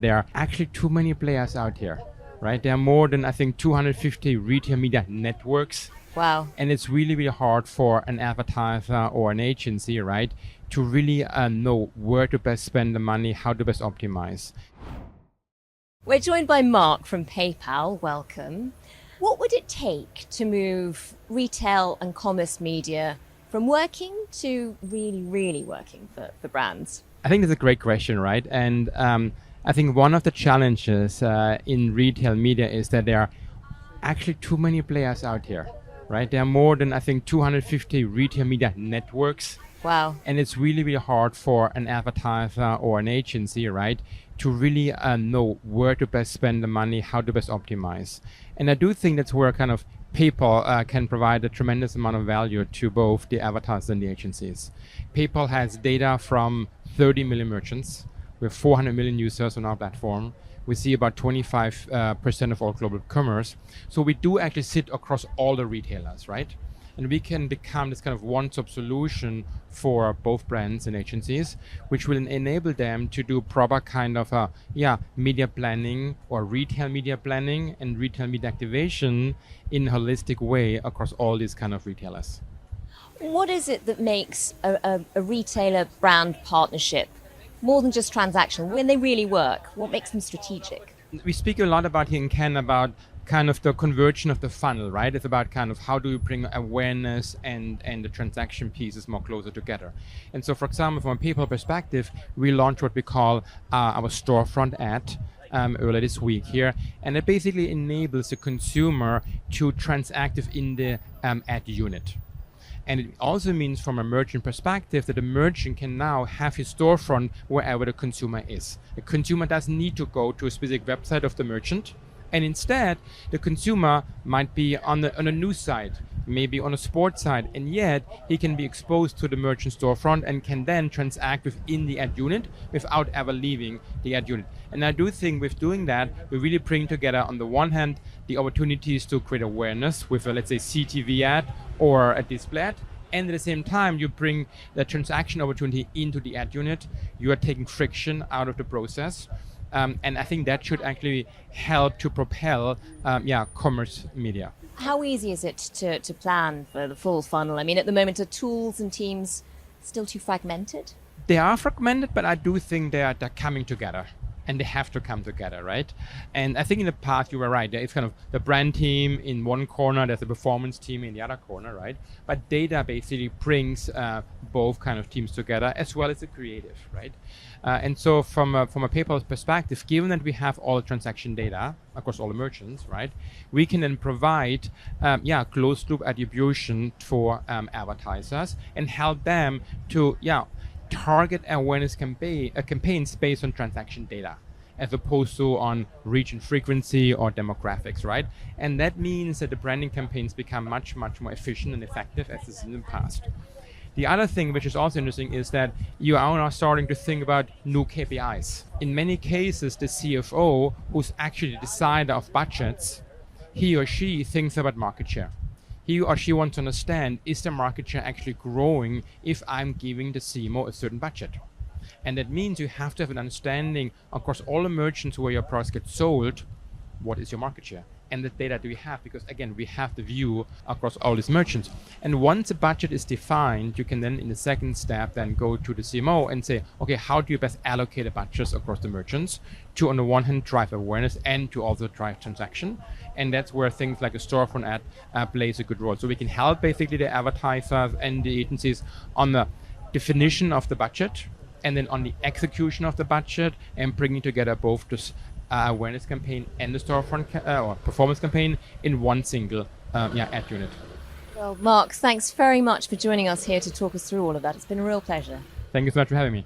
There are actually too many players out here, right? There are more than, I think, 250 retail media networks. Wow. And it's really, really hard for an advertiser or an agency, right, to really know where to best spend the money, how to best optimize. We're joined by Mark from PayPal. Welcome. What would it take to move retail and commerce media from working to really, really working for brands? I think that's a great question, right? And I think one of the challenges in retail media is that there are actually too many players out here, right? There are more than, I think, 250 retail media networks. Wow. And it's really, really hard for an advertiser or an agency, right, to really know where to best spend the money, how to best optimize. And I do think that's where kind of PayPal can provide a tremendous amount of value to both the advertisers and the agencies. PayPal has data from 30 million merchants. We have 400 million users on our platform. We see about 25% of all global commerce. So we do actually sit across all the retailers, right? And we can become this kind of one-stop solution for both brands and agencies, which will enable them to do proper kind of media planning or retail media planning and retail media activation in a holistic way across all these kind of retailers. What is it that makes a retailer brand partnership more than just transactional? When they really work, what makes them strategic? We speak a lot about here in Cannes about kind of the conversion of the funnel, right? It's about kind of how do you bring awareness and the transaction pieces more closer together. And so, for example, from a PayPal perspective, we launched what we call our storefront ad earlier this week here. And it basically enables the consumer to transact in the ad unit. And it also means from a merchant perspective that the merchant can now have his storefront wherever the consumer is. The consumer doesn't need to go to a specific website of the merchant. And instead, the consumer might be on a news site, maybe on a sports site, and yet he can be exposed to the merchant storefront and can then transact within the ad unit without ever leaving the ad unit. And I do think with doing that, we really bring together, on the one hand, the opportunities to create awareness with a, let's say, CTV ad or a display ad. And at the same time, you bring the transaction opportunity into the ad unit. You are taking friction out of the process. And I think that should actually help to propel commerce media. How easy is it to plan for the full funnel? I mean, at the moment, are tools and teams still too fragmented? They are fragmented, but I do think they're coming together. And they have to come together, right? And I think in the past, you were right. There is kind of the brand team in one corner, there's a performance team in the other corner, right? But data basically brings both kind of teams together, as well as the creative, right? And so from a PayPal perspective, given that we have all the transaction data across all the merchants, right? We can then provide closed loop attribution for advertisers and help them to target awareness campaigns based on transaction data, as opposed to on reach and frequency or demographics, right? And that means that the branding campaigns become much, much more efficient and effective as is in the past. The other thing which is also interesting is that you are now starting to think about new KPIs. In many cases, the CFO, who's actually the decider of budgets, he or she thinks about market share. He or she wants to understand, is the market share actually growing if I'm giving the CMO a certain budget? And that means you have to have an understanding across all the merchants where your products get sold, what is your market share? And the data do we have? Because again, we have the view across all these merchants. And once a budget is defined, you can then in the second step then go to the CMO and say, okay, how do you best allocate the budgets across the merchants to, on the one hand, drive awareness and to also drive transaction? And that's where things like a storefront ad plays a good role. So we can help basically the advertisers and the agencies on the definition of the budget and then on the execution of the budget and bringing together both this awareness campaign and the storefront or performance campaign in one single ad unit. Well, Mark, thanks very much for joining us here to talk us through all of that. It's been a real pleasure. Thank you so much for having me.